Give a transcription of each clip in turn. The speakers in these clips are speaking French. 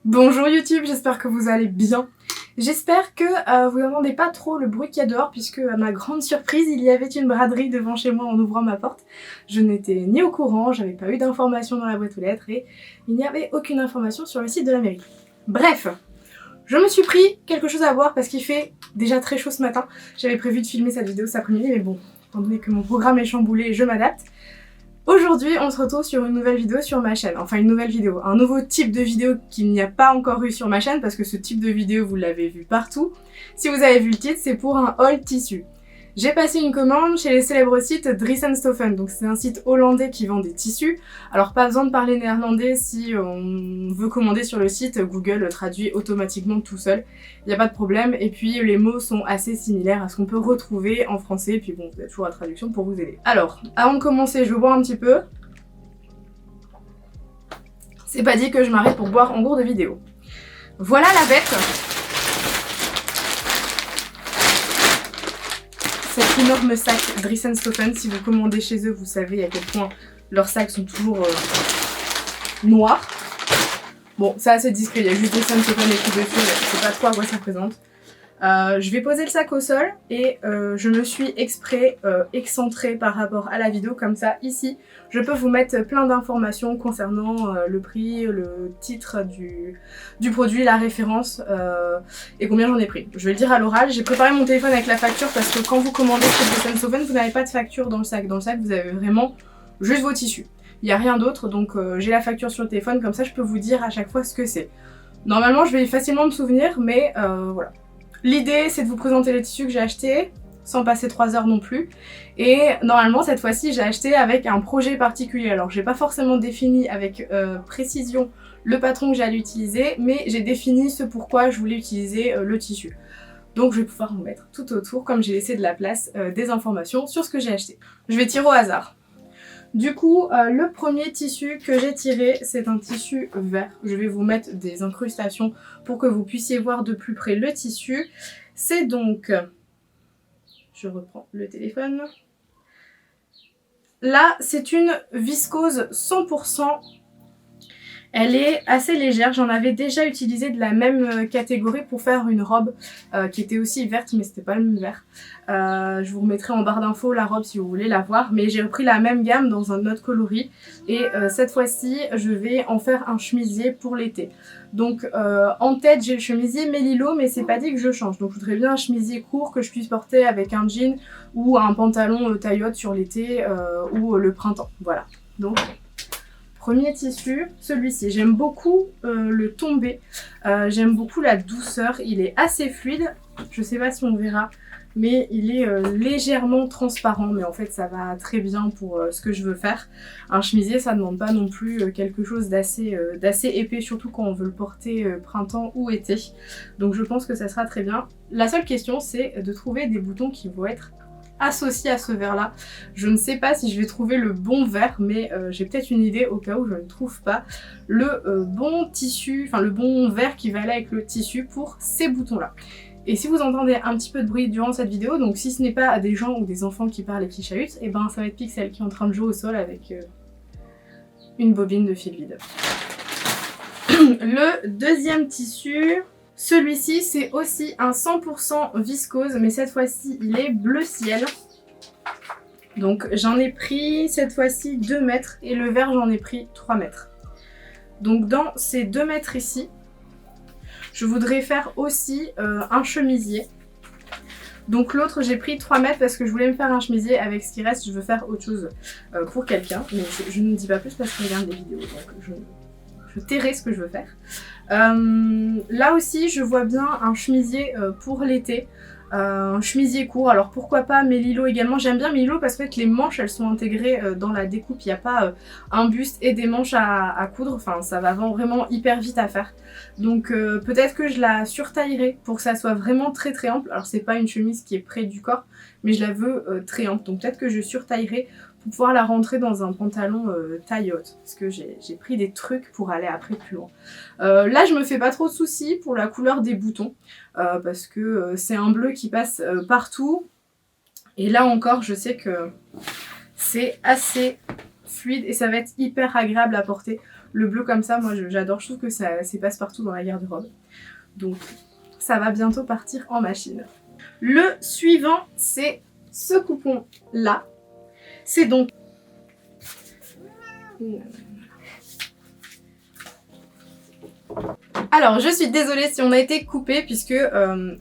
Bonjour YouTube, j'espère que vous allez bien. J'espère que vous n'entendez pas trop le bruit qu'il y a dehors puisque à ma grande surprise, il y avait une braderie devant chez moi en ouvrant ma porte. Je n'étais ni au courant, j'avais pas eu d'informations dans la boîte aux lettres et il n'y avait aucune information sur le site de la mairie. Bref, je me suis pris quelque chose à boire parce qu'il fait déjà très chaud ce matin. J'avais prévu de filmer cette vidéo cet après-midi mais bon, étant donné que mon programme est chamboulé, je m'adapte. Aujourd'hui, on se retrouve sur une nouvelle vidéo sur ma chaîne. Enfin, une nouvelle vidéo. Un nouveau type de vidéo qu'il n'y a pas encore eu sur ma chaîne parce que ce type de vidéo, vous l'avez vu partout. Si vous avez vu le titre, c'est pour un haul tissu. J'ai passé une commande chez les célèbres sites Dries & Stoffen. Donc c'est un site hollandais qui vend des tissus. Alors pas besoin de parler néerlandais si on veut commander sur le site. Google traduit automatiquement tout seul. Il n'y a pas de problème. Et puis les mots sont assez similaires à ce qu'on peut retrouver en français. Et puis bon, vous avez toujours la traduction pour vous aider. Alors, avant de commencer, je vais boire un petit peu. C'est pas dit que je m'arrête pour boire en cours de vidéo. Voilà la bête. Cet énorme sac Dries & Stoffen, si vous commandez chez eux, vous savez à quel point leurs sacs sont toujours noirs. Bon, c'est assez discret, il y a juste Dries & Stoffen écrit dessus, je sais pas trop à quoi ça représente. Je vais poser le sac au sol et je me suis exprès excentrée par rapport à la vidéo, comme ça ici je peux vous mettre plein d'informations concernant le prix, le titre du produit, la référence et combien j'en ai pris. Je vais le dire à l'oral, j'ai préparé mon téléphone avec la facture parce que quand vous commandez chez Dries & Stoffen, vous n'avez pas de facture dans le sac. Dans le sac vous avez vraiment juste vos tissus. Il n'y a rien d'autre, donc j'ai la facture sur le téléphone, comme ça je peux vous dire à chaque fois ce que c'est. Normalement je vais facilement me souvenir, mais voilà. L'idée, c'est de vous présenter les tissus que j'ai achetés, sans passer 3 heures non plus. Et normalement, cette fois-ci, j'ai acheté avec un projet particulier. Alors, j'ai pas forcément défini avec précision le patron que j'allais utiliser, mais j'ai défini ce pourquoi je voulais utiliser le tissu. Donc, je vais pouvoir vous mettre tout autour, comme j'ai laissé de la place, des informations sur ce que j'ai acheté. Je vais tirer au hasard. Du coup, le premier tissu que j'ai tiré, c'est un tissu vert. Je vais vous mettre des incrustations pour que vous puissiez voir de plus près le tissu. C'est donc... Je reprends le téléphone. Là, c'est une viscose 100%. Elle est assez légère, j'en avais déjà utilisé de la même catégorie pour faire une robe qui était aussi verte mais c'était pas le même vert. Je vous remettrai en barre d'infos la robe si vous voulez la voir, mais j'ai repris la même gamme dans un autre coloris et cette fois-ci je vais en faire un chemisier pour l'été. Donc en tête j'ai le chemisier Mélilo mais c'est pas dit que je change, donc je voudrais bien un chemisier court que je puisse porter avec un jean ou un pantalon taille haute sur l'été ou le printemps, voilà. Donc premier tissu, celui-ci. J'aime beaucoup le tombé, j'aime beaucoup la douceur, il est assez fluide, je sais pas si on verra, mais il est légèrement transparent, mais en fait ça va très bien pour ce que je veux faire. Un chemisier ça demande pas non plus quelque chose d'assez épais, surtout quand on veut le porter printemps ou été, donc je pense que ça sera très bien. La seule question c'est de trouver des boutons qui vont être associé à ce vert là. Je ne sais pas si je vais trouver le bon vert, mais j'ai peut-être une idée au cas où je ne trouve pas le bon tissu, enfin le bon vert qui va aller avec le tissu pour ces boutons là. Et si vous entendez un petit peu de bruit durant cette vidéo, donc si ce n'est pas des gens ou des enfants qui parlent et qui chahutent, et ben ça va être Pixel qui est en train de jouer au sol avec une bobine de fil vide. Le deuxième tissu, celui-ci c'est aussi un 100% viscose, mais cette fois-ci il est bleu ciel. Donc j'en ai pris cette fois-ci 2 mètres et le vert j'en ai pris 3 mètres. Donc dans ces 2 mètres ici, je voudrais faire aussi un chemisier. Donc l'autre j'ai pris 3 mètres parce que je voulais me faire un chemisier, avec ce qui reste je veux faire autre chose pour quelqu'un. Mais je ne dis pas plus parce que je regarde les vidéos, donc je tairai ce que je veux faire. Là aussi je vois bien un chemisier pour l'été, un chemisier court, alors pourquoi pas Mélilo également. J'aime bien Mélilo parce que les manches elles sont intégrées dans la découpe, il n'y a pas un buste et des manches à coudre, enfin ça va vraiment hyper vite à faire. Donc peut-être que je la surtaillerai pour que ça soit vraiment très ample. Alors c'est pas une chemise qui est près du corps, mais je la veux très ample, donc peut-être que je surtaillerai pour pouvoir la rentrer dans un pantalon taille haute, parce que j'ai pris des trucs pour aller après plus loin. Là je me fais pas trop de soucis pour la couleur des boutons, parce que c'est un bleu qui passe partout, et là encore je sais que c'est assez fluide et ça va être hyper agréable à porter. Le bleu comme ça, moi j'adore, je trouve que c'est passe-partout dans la garde-robe. Donc ça va bientôt partir en machine. Le suivant, c'est ce coupon là. C'est donc... Alors, je suis désolée si on a été coupé puisque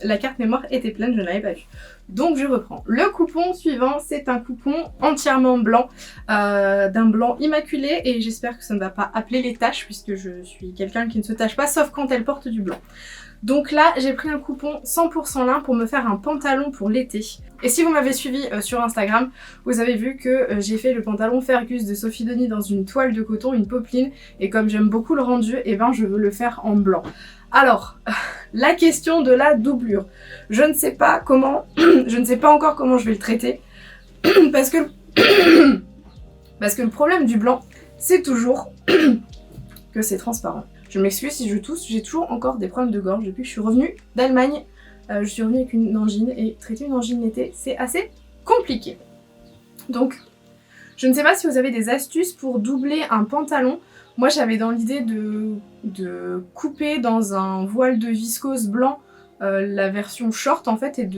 la carte mémoire était pleine, je n'avais pas vu. Donc je reprends. Le coupon suivant, c'est un coupon entièrement blanc, d'un blanc immaculé, et j'espère que ça ne va pas appeler les taches puisque je suis quelqu'un qui ne se tache pas sauf quand elle porte du blanc. Donc là, j'ai pris un coupon 100% lin pour me faire un pantalon pour l'été. Et si vous m'avez suivi sur Instagram, vous avez vu que j'ai fait le pantalon Fergus de Sophie Denis dans une toile de coton, une popeline, et comme j'aime beaucoup le rendu, et ben je veux le faire en blanc. Alors, la question de la doublure. Je ne sais pas comment, je ne sais pas encore comment je vais le traiter, parce que le problème du blanc, c'est toujours que c'est transparent. Je m'excuse si je tousse, j'ai toujours encore des problèmes de gorge depuis que je suis revenue d'Allemagne. Je suis revenue avec une angine et traiter une angine l'été, c'est assez compliqué. Donc, je ne sais pas si vous avez des astuces pour doubler un pantalon. Moi, j'avais dans l'idée de couper dans un voile de viscose blanc la version short en fait et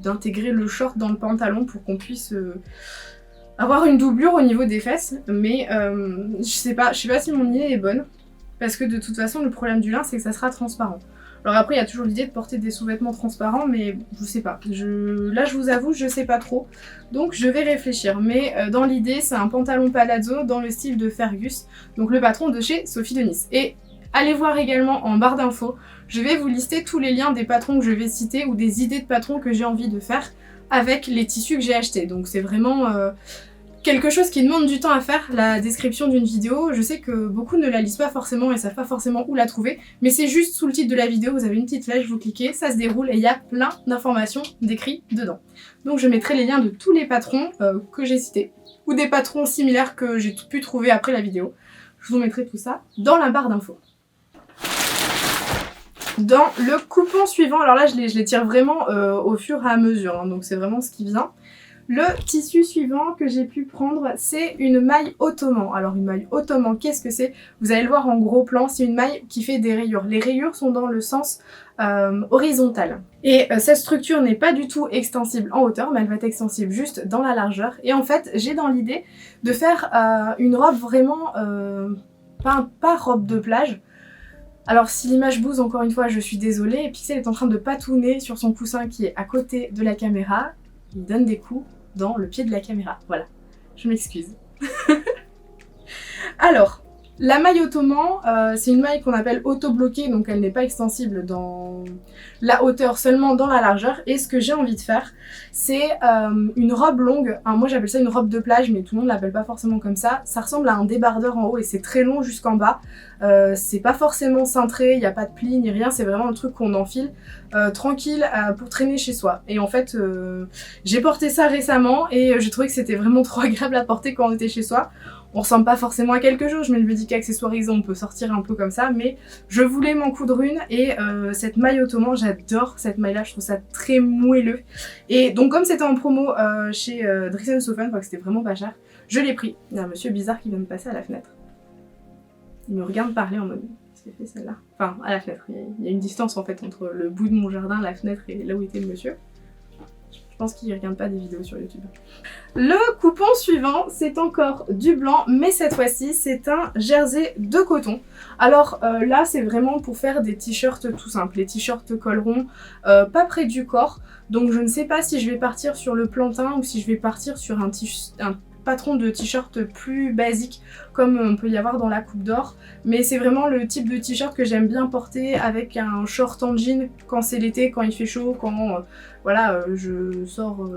d'intégrer le short dans le pantalon pour qu'on puisse avoir une doublure au niveau des fesses. Mais je sais pas si mon idée est bonne. Parce que de toute façon, le problème du lin, c'est que ça sera transparent. Alors après, il y a toujours l'idée de porter des sous-vêtements transparents, mais je sais pas. Là, je vous avoue, je sais pas trop. Donc, je vais réfléchir. Mais dans l'idée, c'est un pantalon palazzo dans le style de Fergus, donc le patron de chez Sophie Denis. Et allez voir également en barre d'infos, je vais vous lister tous les liens des patrons que je vais citer ou des idées de patrons que j'ai envie de faire avec les tissus que j'ai achetés. Donc, c'est vraiment... quelque chose qui demande du temps à faire, la description d'une vidéo. Je sais que beaucoup ne la lisent pas forcément et savent pas forcément où la trouver, mais c'est juste sous le titre de la vidéo, vous avez une petite flèche, vous cliquez, ça se déroule et il y a plein d'informations décrites dedans. Donc je mettrai les liens de tous les patrons que j'ai cités, ou des patrons similaires que j'ai pu trouver après la vidéo. Je vous mettrai tout ça dans la barre d'infos. Dans le coupon suivant, alors là je les tire vraiment au fur et à mesure, hein, donc c'est vraiment ce qui vient. Le tissu suivant que j'ai pu prendre, c'est une maille ottoman. Alors une maille ottoman, qu'est-ce que c'est? Vous allez le voir en gros plan, c'est une maille qui fait des rayures. Les rayures sont dans le sens horizontal. Et cette structure n'est pas du tout extensible en hauteur, mais elle va être extensible juste dans la largeur. Et en fait, j'ai dans l'idée de faire une robe vraiment, pas robe de plage. Alors si l'image bouse, encore une fois, je suis désolée. Pixel est en train de patouner sur son coussin qui est à côté de la caméra. Il donne des coups dans le pied de la caméra. Voilà, je m'excuse. Alors, la maille ottoman, c'est une maille qu'on appelle auto-bloquée, donc elle n'est pas extensible dans la hauteur, seulement dans la largeur. Et ce que j'ai envie de faire, c'est une robe longue. Moi j'appelle ça une robe de plage, mais tout le monde l'appelle pas forcément comme ça. Ça ressemble à un débardeur en haut et c'est très long jusqu'en bas. C'est pas forcément cintré, il n'y a pas de plis ni rien, c'est vraiment le truc qu'on enfile tranquille pour traîner chez soi. Et en fait, j'ai porté ça récemment et j'ai trouvé que c'était vraiment trop agréable à porter quand on était chez soi. On ressemble pas forcément à quelque chose, je me le dis qu'accessoirisé, on peut sortir un peu comme ça, mais je voulais m'en coudre une et cette maille ottoman, j'adore cette maille-là, je trouve ça très moelleux. Et donc comme c'était en promo chez Dress & Sofen, je crois que c'était vraiment pas cher, je l'ai pris. Il y a un monsieur bizarre qui vient de passer à la fenêtre. Il me regarde parler en mode qu'est-ce qu'elle fait celle-là? Enfin, à la fenêtre. Il y a une distance en fait entre le bout de mon jardin, la fenêtre et là où était le monsieur. Je pense qu'il ne regarde pas des vidéos sur YouTube. Le coupon suivant, c'est encore du blanc, mais cette fois-ci, c'est un jersey de coton. Alors là, c'est vraiment pour faire des t-shirts tout simples. Les t-shirts col rond, pas près du corps. Donc je ne sais pas si je vais partir sur le plantain ou si je vais partir sur un patron de t-shirt plus basique comme on peut y avoir dans la coupe d'or, mais c'est vraiment le type de t-shirt que j'aime bien porter avec un short en jean quand c'est l'été, quand il fait chaud, quand voilà, je sors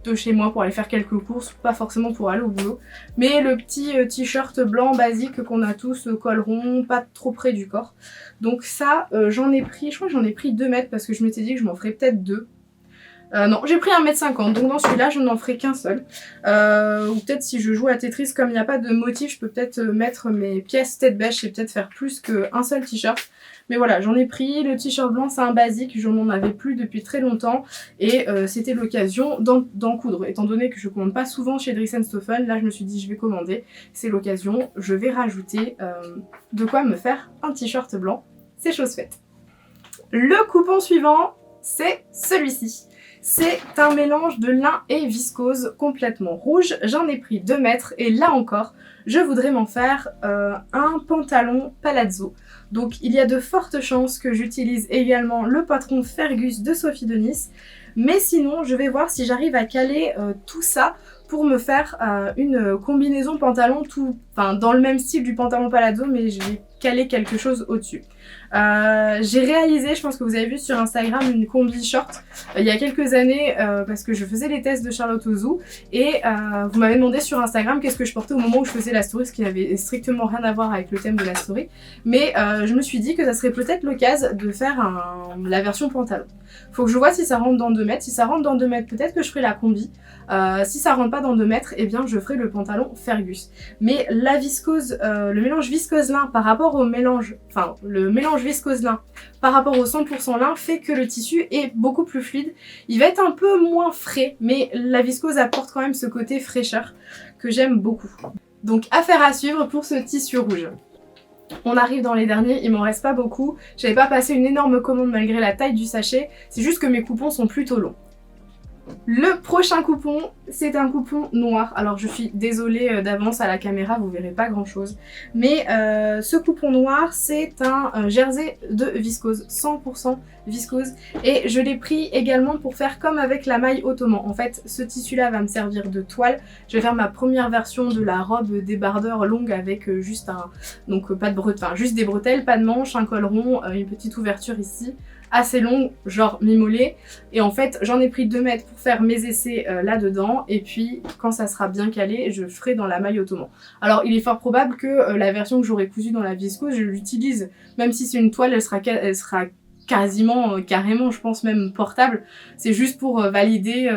de chez moi pour aller faire quelques courses, pas forcément pour aller au boulot, mais le petit t-shirt blanc basique qu'on a tous, col rond, pas trop près du corps. Donc ça, j'en ai pris, je crois que j'en ai pris 2 mètres parce que je m'étais dit que je m'en ferais peut-être 2. Non, j'ai pris 1,50 m, donc dans celui-là, je n'en ferai qu'un seul. Ou peut-être si je joue à Tetris, comme il n'y a pas de motif, je peux peut-être mettre mes pièces tête bêche et peut-être faire plus qu'un seul t-shirt. Mais voilà, j'en ai pris. Le t-shirt blanc, c'est un basique, je n'en avais plus depuis très longtemps. Et c'était l'occasion d'en coudre. Étant donné que je commande pas souvent chez Dries & Stoffen, là je me suis dit je vais commander. C'est l'occasion, je vais rajouter de quoi me faire un t-shirt blanc. C'est chose faite. Le coupon suivant, c'est celui-ci. C'est un mélange de lin et viscose complètement rouge. J'en ai pris 2 mètres et là encore, je voudrais m'en faire un pantalon palazzo. Donc il y a de fortes chances que j'utilise également le patron Fergus de Sophie de Nice. Mais sinon, je vais voir si j'arrive à caler tout ça pour me faire une combinaison pantalon dans le même style du pantalon palazzo, mais je vais caler quelque chose au-dessus. J'ai réalisé, je pense que vous avez vu sur Instagram, une combi short il y a quelques années parce que je faisais les tests de Charlotte Ozou et vous m'avez demandé sur Instagram qu'est-ce que je portais au moment où je faisais la story, ce qui n'avait strictement rien à voir avec le thème de la story. Mais je me suis dit que ça serait peut-être l'occasion de faire la version pantalon. Faut que je vois si ça rentre dans 2 mètres. Si ça rentre dans 2 mètres, peut-être que je ferai la combi. Si ça rentre pas dans 2 mètres, eh bien je ferai le pantalon Fergus. Mais la viscose, le mélange viscose-lin par rapport au mélange, le mélange viscose-lin par rapport au 100% lin fait que le tissu est beaucoup plus fluide. Il va être un peu moins frais, mais la viscose apporte quand même ce côté fraîcheur que j'aime beaucoup. Donc affaire à suivre pour ce tissu rouge. On arrive dans les derniers, il m'en reste pas beaucoup. J'avais pas passé une énorme commande malgré la taille du sachet, c'est juste que mes coupons sont plutôt longs. Le prochain coupon, c'est un coupon noir. Alors je suis désolée d'avance à la caméra, vous verrez pas grand chose. Mais ce coupon noir, c'est un jersey de viscose, 100% viscose. Et je l'ai pris également pour faire comme avec la maille ottoman. En fait, ce tissu-là va me servir de toile. Je vais faire ma première version de la robe débardeur longue avec juste pas de bretelles, juste des bretelles, pas de manches, un col rond, une petite ouverture ici. Assez longue, genre mi-mollet, et en fait j'en ai pris 2 mètres pour faire mes essais là-dedans, et puis quand ça sera bien calé, je ferai dans la maille ottoman. Alors il est fort probable que la version que j'aurai cousue dans la viscose, je l'utilise, même si c'est une toile, elle sera quasiment, carrément, je pense même portable. C'est juste pour valider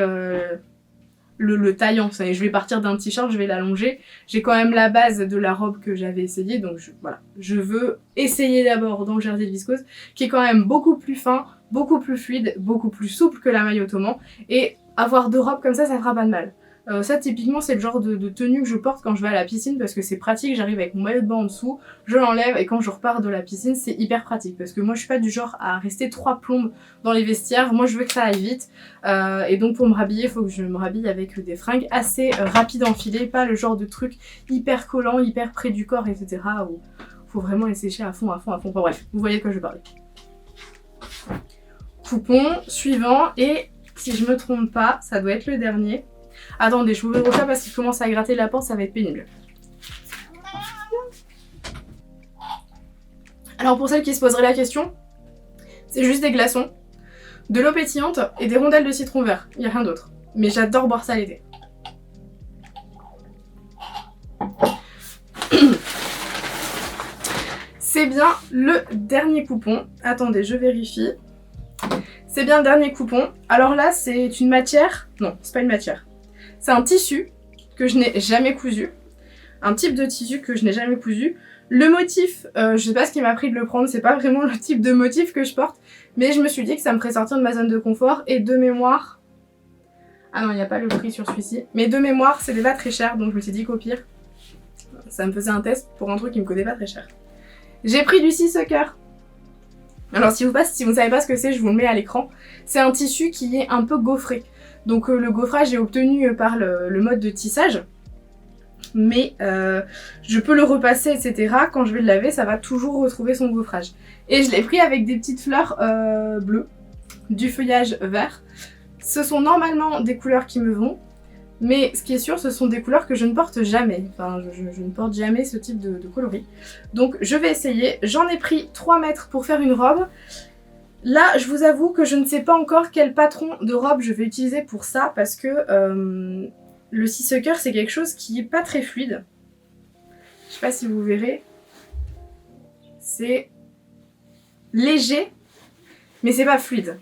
le taillant. Je vais partir d'un t-shirt, je vais l'allonger. J'ai quand même la base de la robe que j'avais essayé, donc voilà. Je veux essayer d'abord dans le jersey de viscose, qui est quand même beaucoup plus fin, beaucoup plus fluide, beaucoup plus souple que la maille ottoman. Et avoir 2 robes comme ça fera pas de mal. Ça typiquement c'est le genre de tenue que je porte quand je vais à la piscine parce que c'est pratique, j'arrive avec mon maillot de bain en dessous, je l'enlève et quand je repars de la piscine c'est hyper pratique parce que moi je suis pas du genre à rester 3 plombes dans les vestiaires, moi je veux que ça aille vite et donc pour me rhabiller il faut que je me rhabille avec des fringues assez rapides à enfiler, pas le genre de truc hyper collant, hyper près du corps etc. où faut vraiment les sécher à fond. Enfin bref, vous voyez de quoi je parle. Coupon suivant et si je me trompe pas, ça doit être le dernier. Attendez, je vous ouvre ça parce qu'il commence à gratter la porte, ça va être pénible. Alors pour celles qui se poseraient la question, c'est juste des glaçons, de l'eau pétillante et des rondelles de citron vert. Il n'y a rien d'autre. Mais j'adore boire ça l'été. C'est bien le dernier coupon. Attendez, je vérifie. C'est bien le dernier coupon. Alors là, c'est une matière... Non, c'est pas une matière. C'est un tissu que je n'ai jamais cousu. Un type de tissu que je n'ai jamais cousu. Le motif, je sais pas ce qui m'a pris de le prendre, c'est pas vraiment le type de motif que je porte. Mais je me suis dit que ça me ferait sortir de ma zone de confort. Et de mémoire... Ah non, il n'y a pas le prix sur celui-ci. Mais de mémoire, c'était pas très cher. Donc je me suis dit qu'au pire, ça me faisait un test pour un truc qui me coûtait pas très cher. J'ai pris du Seesucker. Alors si vous ne savez pas ce que c'est, je vous le mets à l'écran. C'est un tissu qui est un peu gaufré. Donc le gaufrage est obtenu par le mode de tissage. Mais je peux le repasser, etc. Quand je vais le laver, ça va toujours retrouver son gaufrage. Et je l'ai pris avec des petites fleurs bleues, du feuillage vert. Ce sont normalement des couleurs qui me vont. Mais ce qui est sûr, ce sont des couleurs que je ne porte jamais. Enfin, je ne porte jamais ce type de coloris. Donc je vais essayer. J'en ai pris 3 mètres pour faire une robe. Là, je vous avoue que je ne sais pas encore quel patron de robe je vais utiliser pour ça. Parce que le Seesucker, c'est quelque chose qui n'est pas très fluide. Je sais pas si vous verrez. C'est léger, mais c'est pas fluide.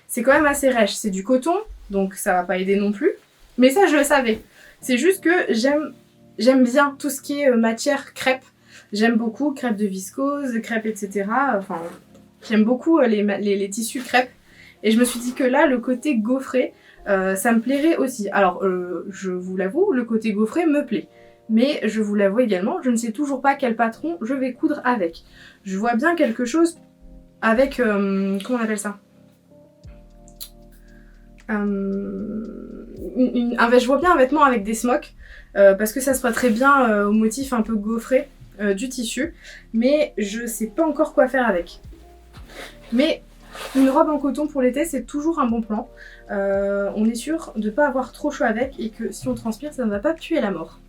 C'est quand même assez rêche. C'est du coton. donc ça va pas aider non plus. Mais ça, je le savais. C'est juste que j'aime bien tout ce qui est matière crêpe. J'aime beaucoup crêpes de viscose, crêpes, etc. Enfin, j'aime beaucoup les tissus crêpes. Et je me suis dit que là, le côté gaufré, ça me plairait aussi. Alors, je vous l'avoue, le côté gaufré me plaît. Mais je vous l'avoue également, je ne sais toujours pas quel patron je vais coudre avec. Je vois bien quelque chose avec... comment on appelle ça, je vois bien un vêtement avec des smocks, parce que ça se fera très bien au motif un peu gaufré du tissu. Mais je sais pas encore quoi faire avec. Mais une robe en coton pour l'été, c'est toujours un bon plan. On est sûr de pas avoir trop chaud avec et que si on transpire, ça ne va pas tuer la mort.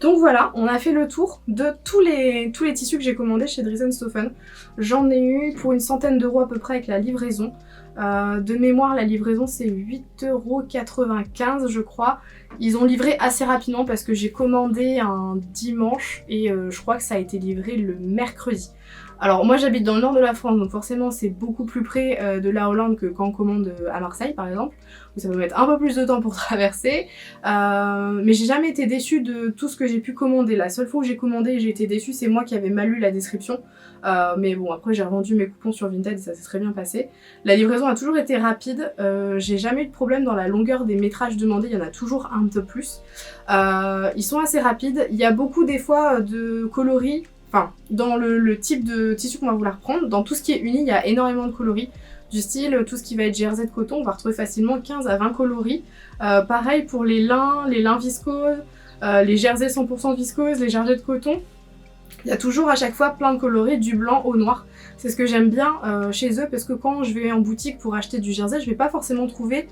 Donc voilà, on a fait le tour de tous les tissus que j'ai commandés chez Dries & Stephen. J'en ai eu pour une centaine d'euros à peu près avec la livraison. De mémoire, la livraison c'est 8,95 € je crois. Ils ont livré assez rapidement parce que j'ai commandé un dimanche et je crois que ça a été livré le mercredi. Alors moi j'habite dans le nord de la France, donc forcément c'est beaucoup plus près de la Hollande que quand on commande à Marseille par exemple, où ça peut mettre un peu plus de temps pour traverser. Mais j'ai jamais été déçue de tout ce que j'ai pu commander. La seule fois où j'ai commandé et j'ai été déçue, c'est moi qui avais mal lu la description. Mais bon, après j'ai revendu mes coupons sur Vinted et ça s'est très bien passé. La livraison a toujours été rapide, j'ai jamais eu de problème dans la longueur des métrages demandés, il y en a toujours un peu plus. Ils sont assez rapides, il y a beaucoup des fois de coloris. Enfin, dans le type de tissu qu'on va vouloir prendre, dans tout ce qui est uni, il y a énormément de coloris. Du style, tout ce qui va être jersey de coton, on va retrouver facilement 15 à 20 coloris. Pareil pour les lins viscoses, les jerseys 100% viscose, les jerseys de coton. Il y a toujours à chaque fois plein de coloris, du blanc au noir. C'est ce que j'aime bien chez eux, parce que quand je vais en boutique pour acheter du jersey, je vais pas forcément trouver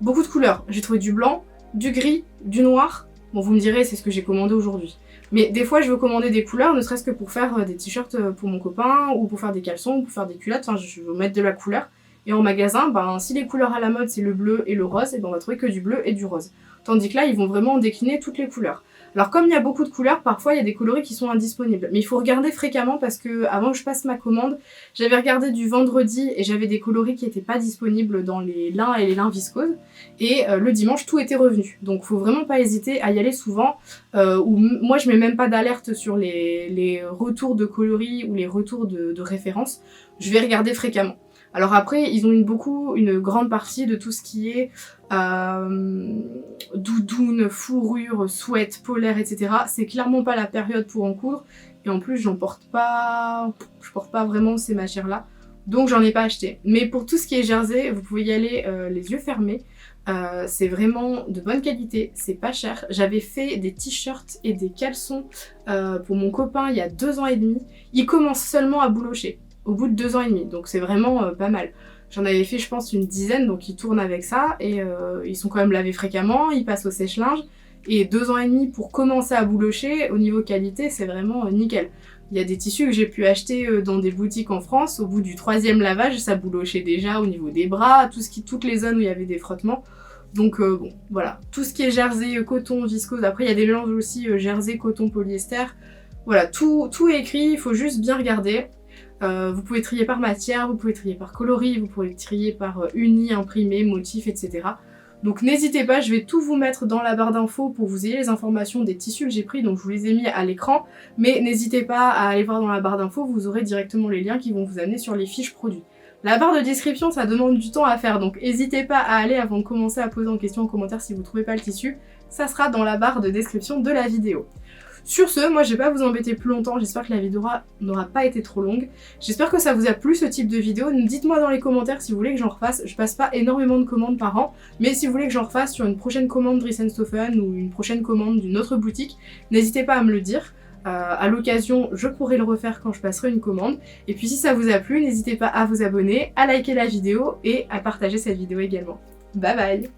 beaucoup de couleurs. J'ai trouvé du blanc, du gris, du noir. Bon, vous me direz, c'est ce que j'ai commandé aujourd'hui. Mais des fois, je veux commander des couleurs, ne serait-ce que pour faire des t-shirts pour mon copain, ou pour faire des caleçons, ou pour faire des culottes. Enfin, je veux mettre de la couleur. Et en magasin, ben, si les couleurs à la mode, c'est le bleu et le rose, et ben on va trouver que du bleu et du rose. Tandis que là, ils vont vraiment décliner toutes les couleurs. Alors comme il y a beaucoup de couleurs, parfois il y a des coloris qui sont indisponibles. Mais il faut regarder fréquemment parce que avant que je passe ma commande, j'avais regardé du vendredi et j'avais des coloris qui n'étaient pas disponibles dans les lins et les lins viscoses. Et le dimanche, tout était revenu. Donc faut vraiment pas hésiter à y aller souvent. Moi je mets même pas d'alerte sur les retours de coloris ou les retours de référence. Je vais regarder fréquemment. Alors après, ils ont une grande partie de tout ce qui est doudoune, fourrure, sweat, polaire, etc. C'est clairement pas la période pour en coudre. Et en plus, je porte pas vraiment ces matières-là. Donc j'en ai pas acheté. Mais pour tout ce qui est jersey, vous pouvez y aller les yeux fermés. C'est vraiment de bonne qualité, c'est pas cher. J'avais fait des t-shirts et des caleçons pour mon copain il y a 2 ans et demi. Il commence seulement à boulocher au bout de 2 ans et demi, donc c'est vraiment pas mal. J'en avais fait je pense une dizaine, donc ils tournent avec ça et ils sont quand même lavés fréquemment, ils passent au sèche-linge et 2 ans et demi pour commencer à boulocher, au niveau qualité c'est vraiment nickel. Il y a des tissus que j'ai pu acheter dans des boutiques en France, au bout du 3e lavage ça boulochait déjà au niveau des bras, toutes les zones où il y avait des frottements. Donc bon, voilà, tout ce qui est jersey, coton, viscose, après il y a des mélanges aussi jersey, coton, polyester. Voilà, tout est écrit, il faut juste bien regarder. Vous pouvez trier par matière, vous pouvez trier par coloris, vous pouvez trier par uni, imprimé, motif, etc. Donc n'hésitez pas, je vais tout vous mettre dans la barre d'infos pour que vous ayez les informations des tissus que j'ai pris, donc je vous les ai mis à l'écran. Mais n'hésitez pas à aller voir dans la barre d'infos, vous aurez directement les liens qui vont vous amener sur les fiches produits. La barre de description, ça demande du temps à faire, donc n'hésitez pas à aller avant de commencer à poser en question en commentaire si vous trouvez pas le tissu. Ça sera dans la barre de description de la vidéo. Sur ce, moi je vais pas vous embêter plus longtemps, j'espère que la vidéo n'aura pas été trop longue. J'espère que ça vous a plu ce type de vidéo. Dites-moi dans les commentaires si vous voulez que j'en refasse. Je passe pas énormément de commandes par an, mais si vous voulez que j'en refasse sur une prochaine commande Dries & Stephen ou une prochaine commande d'une autre boutique, n'hésitez pas à me le dire. À l'occasion, je pourrai le refaire quand je passerai une commande. Et puis si ça vous a plu, n'hésitez pas à vous abonner, à liker la vidéo et à partager cette vidéo également. Bye bye!